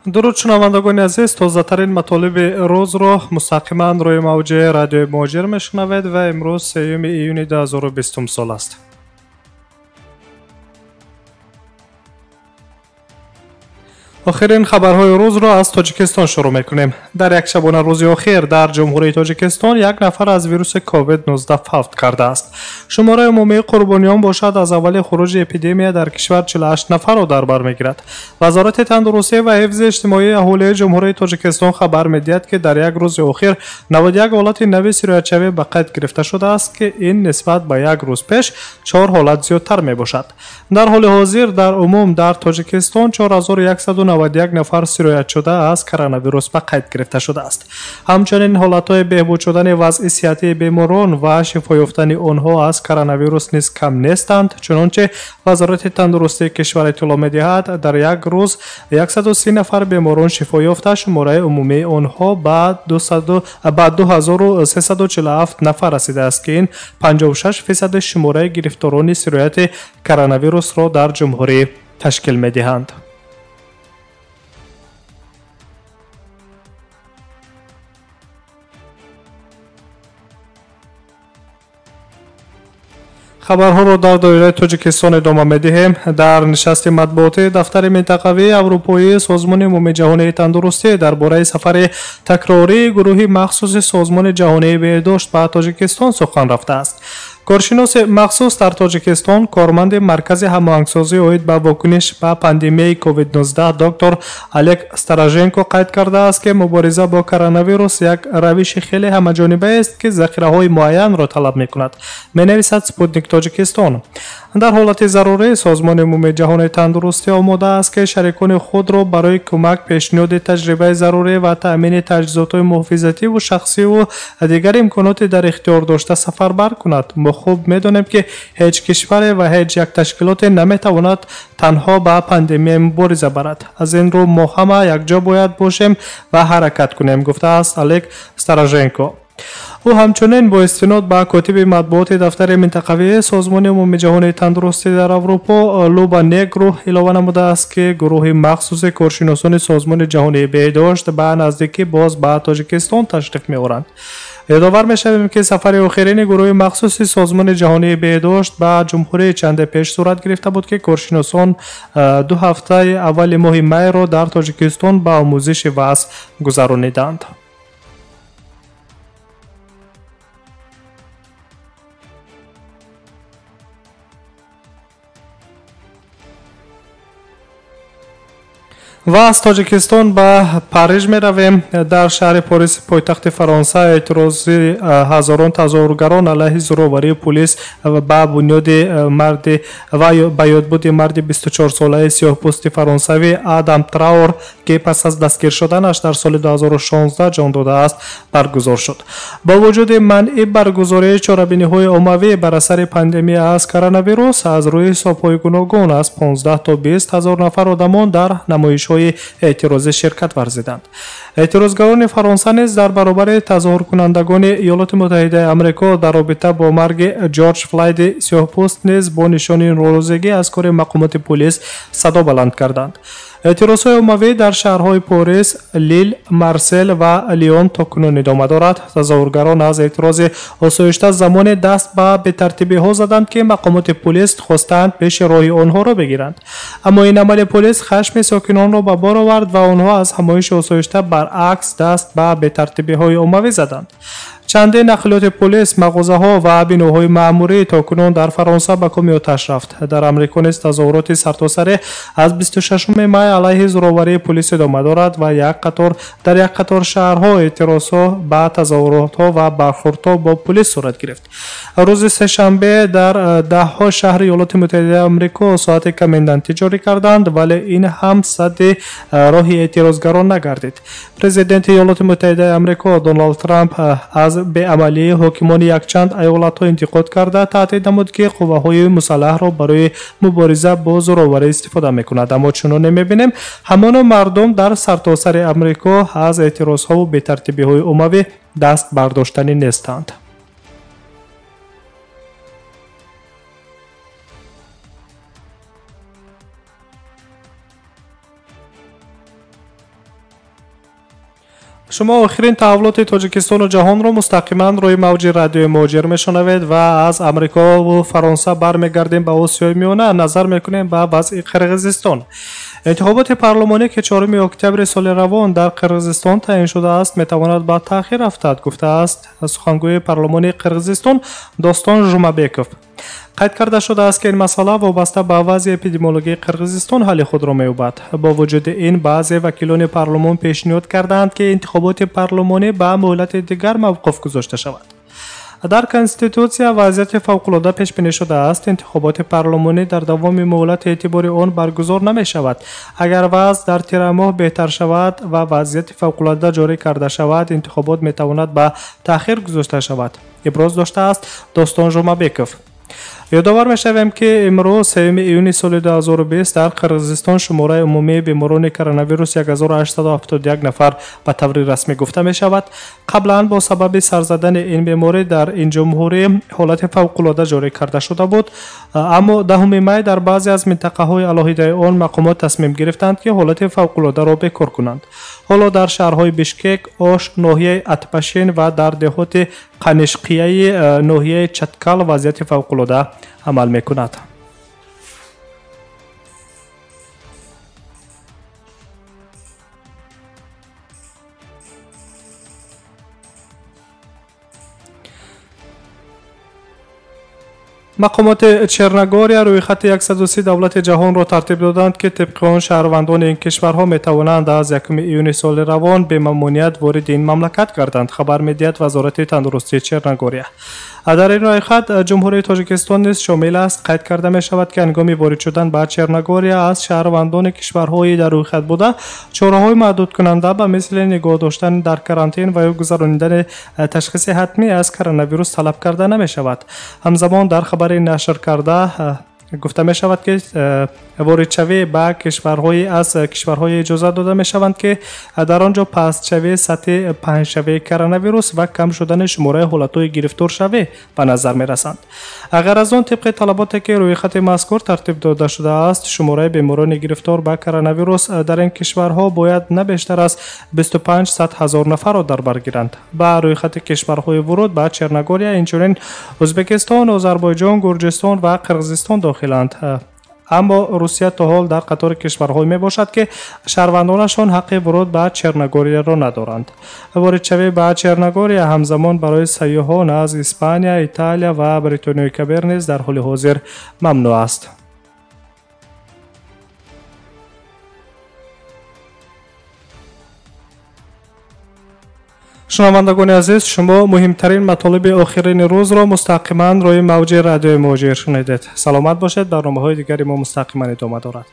дуруд шунавандагони азиз, тозатарин матолиби рӯзро мустақиман рӯи мавҷи радиои муҳоҷир мешунавед ва имрӯз 3 июни 2020 сол аст. охирин хабарҳои рӯзро аз тоҷикистон шурӯъ мекунем. Дар як шабона рӯзи охир дар ҷумҳурии тоҷикистон як нафар аз вируси COVID-19 фавт кардааст. шумораи умумии қурбониён бошад аз аввали хуруҷи эпидемия дар кишвар 48 нафарро дар бар мегирад. вазорати тандурустӣ ва ҳифзи иҷтимоии аҳолии ҷумҳурии тоҷикистон хабар медиҳад, ки дар як рӯзи охир 91 ҳолати нави сироятшавӣ ба қайд гирифта шудааст, ки ин нисбат ба як рӯз пеш 4 ҳолат зиёдтар мебошад. дар ҳоли ҳозир дар умум дар тоҷикистон 4191 нафар сироятшуда аз коронавирус ба қайд гирифта шудааст. ҳамчунин ҳолатҳои беҳбуд шудани вазъи сиҳатии беморон ва шифоёфтани онҳо аз коронавирус низ кам нестанд. чунончи вазорати тандурустии кишвар иттилоъ медиҳад, дар як рӯз 130 нафар беморон шифо ёфта, шумораи умумии онҳо ба 2347 нафар расидааст, ки ин 56% шумораи гирифторони сирояти коронавирусро дар ҷумҳурӣ ташкил медиҳанд. хабарҳоро дар доираи тоҷикистон идома медиҳем. дар нишасти матбуотии дафтари минтақавии аврупоии созмони умумии ҷаҳонии тандурустӣ дар бораи сафари такрории гурӯҳи махсуси созмони ҷаҳонии беҳдошт ба тоҷикистон сухан рафтааст. коршиноси махсус дар тоҷикистон, корманди маркази ҳамоҳангсозии оид ба вокуниш ба пандемияи COVID-19 доктор Олег Староженко қайд кардааст, ки мубориза бо коронавирус як равиши хеле ҳамаҷонибаест, ки захираҳои муайянро талаб мекунад, менависад Спутник Тоҷикистон. дар ҳолати зарурӣ созмони умумии ҷаҳонии тандурустӣ омода аст, ки шарикони худро барои кӯмак, пешниҳоди таҷрибаи зарурӣ ва таъмини таҷҳизотҳои муҳофизативу шахсиву дигар имконоти дар ихтиёр дошта сафарбар кунад. мо хуб медонем, ки ҳеҷ кишваре ва ҳеҷ як ташкилоте наметавонад танҳо ба пандемия мубориза барад. аз ин рӯ мо ҳама якҷо бояд бошем ва ҳаракат кунем, гуфтааст Олег Староженко. ӯ ҳамчунин бо истинод ба котиби матбуоти дафтари минтақавии созмони умумии ҷаҳонии тандурустӣ дар аврупо Луба Негру илова намудааст, ки гурӯҳи махсуси коршиносони созмони ҷаҳонии беҳдошт ба наздикӣ боз ба тоҷикистон ташриф меоранд. ёдовар мешавем, ки сафари охирини гурӯҳи махсуси созмони ҷаҳонии беҳдошт ба ҷумҳурии чанде пеш сурат гирифта буд, ки коршиносон 2 ҳафтаи аввали моҳи майро дар тоҷикистон ба омӯзиши вазъ гузарониданд. ва аз тоҷикистон ба париж меравем. дар шаҳри Порис, пойтахти Фаронса, эътирози ҳазорон тазоҳургарон алайҳи зӯроварии пулис ба бунёди марди ва ба ёдбуди марди 24-солаи сиёҳпӯсти фаронсавӣ Адам Траур, ки пас аз дастгир шуданаш дар соли 2016 ҷон додааст, баргузор шуд. бо вуҷуди манъи баргузории чорабиниҳои оммавӣ бар асари пандемия аз коронавирус, аз рӯи ҳисобҳои гуногун аз 15 то 20 ҳазор нафар одамон дар намоишҳои эътирозӣ ширкат варзиданд. эътирозгарони фаронса низ дар баробари тазоҳуркунандагони иёлоти муттаҳидаи амрико дар робита бо марги Ҷорҷ Флойди сиёҳпӯст низ бо нишони норозигӣ аз кори мақомоти пулис садо баланд карданд. эътирозҳои оммавӣ дар шаҳрҳои Порис, Лил, Марсел ва Лион токунун идома дорад. тазоҳургарон аз эътирози осоишта замоне даст ба бетартибиҳо заданд, ки мақомоти пулис хостанд пеши роҳи онҳоро бигиранд. аммо ин амали пулис хашми сокинонро ба бор овард ва онҳо аз ҳамоиши осоишта баръакс даст ба бетартибиҳои оммавӣ заданд. чандин нақлиёти пулис, мағозаҳо ва биноҳои маъмурӣ токунун дар Фаронса ба кӯми оташ рафт. дар Амрико низ тазоҳуроти сартосарӣ аз 26 май алайҳи зӯроварии пулис идома дорад ва дар як қатор шаҳрҳо эътирозҳо ба тазоҳуротҳо ва бархӯрдҳо бо пулис сурат гирифт. рӯзи сешанбе дар даҳҳо шаҳри Иёлоти Муттаҳидаи Амрико соати комендантӣ ҷорӣ карданд, вале ин ҳам садди роҳи эътирозгарон нагардид. президенти Иёлоти Муттаҳидаи Амрико Доналд Трамп аз беамалии ҳокимони якчанд аёлатҳо интиқод карда таҳдид намуд, ки қувваҳои мусаллаҳро барои мубориза бо зӯроварӣ истифода мекунад. аммо чуноне мебинем, ҳамоно мардум дар сартосари Амрико аз эътирозҳову бетартибиҳои оммавӣ даст бардоштанӣ нестанд. شما آخرین تحولات تاجیکستان و جهان را مستقیما روی موج رادیو موجر میشنوید و از امریکا و فرانسه برمیگردیم به آسیای میانه نظر میکنیم به وضع قرقیزستان. انتخابات پارلمانی که 4 اکتبر سال روان در قرقیزستان تعیین شده است میتواند به تأخیر افتد، گفته است سخنگوی پارلمانی قرقیزستان داستان ژومابکوف. قید کرده شده است که این مسئله وابسته به وضع اپیدمیولوژی قرقیزستان حل خود را می‌یابد. با وجود این بعضی وکیلان پارلمان پیشنهاد کردند که انتخابات پارلمانی به مهلت دیگر موقوف گذاشته شود. در کنستیتوسیا وضعیت فوق‌العاده پیش بینی شده است. انتخابات پارلمانی در دوام مهلت اعتباری آن برگزار نمی شود. اگر وضع در تیر ماه بهتر شود و وضعیت فوق‌العاده جاری کرده شود، انتخابات می تواند به تأخیر گذاشته شود. ابراز داشته است داستان ژومابکوف. یادآور می‌شویم که امروز 3 ایون سال 2020 در قرقیزستان شماره عمومی بیماران کرونا ویروس 1871 نفر به طور رسمی گفته می شود. قبلا با سبب سر زدن این بیماری در این جمهوری حالت فوق‌العاده جاری کرده شده بود، اما 10 می در بعضی از منطقه‌های علاهیده آن مقامات تصمیم گرفتند که حالت فوق‌العاده را بکار کنند. حالا در شهرهای بیشکک، اوش، ناحیه اتپشین و در دهات قنشقیه ناحیه چتکل وضعیت فوق‌العاده عمل می‌کند. مقامات چرنگوریا روی خط 130 دولت جهان را ترتیب دادند که طبق آن شهروندان این کشورها می توانند از 1 ایون سال روان به ممنوعیت وارد این مملکت گردند. خبر می‌دهد وزارت تندرستی چرنگوریا. در این راه خط جمهوری تاجیکستان نیز شامل است. قید کرده می شود که هنگام وارد شدن به چرنگوریا از شهروندان کشورهای در روی خط بوده چاره‌های محدود کننده به مثل نگاه داشتن در کرانتین و یا گذراندن تشخیص حتمی از کرونا ویروس طلب کرده نمی شود. همزمان در خبر نشر کرده گفته می شود که وارد شوی به کشورهای اجازه داده می شوند که در آنجا پست شوی سطح پنج شوی کرونا ویروس و کم شدن شماره حالتهای گرفتار شوی به نظر می رسند. اگر از آن طبق طلباتی که روی خط مذکور ترتیب داده شده است شماره بیماران گرفتار به کرونا ویروس در این کشورها باید نه بیشتر از 25,000 نفر را در بر گیرند. به روی خط کشورهای ورود به چرنگوریا اینچنین ازبکستان، آذربایجان، گرجستان و قرقیزستان داخلند. اما روسیه تا حال در قطار کشورهایی می باشد که شهروندانشان حق ورود به چرنگوریا را ندارند. وارد شوی به چرنگوریا همزمان برای سیاحان از اسپانیا، ایتالیا و بریتانیای کبیر نیز در حال حاضر ممنوع است. شنوندگان عزیز، شما مهمترین مطالب آخرین روز را مستقیما روی موج رادیو موجر شنیدید. سلامت باشید. برنامه‌های دیگری ما مستقیما ادامه دارد.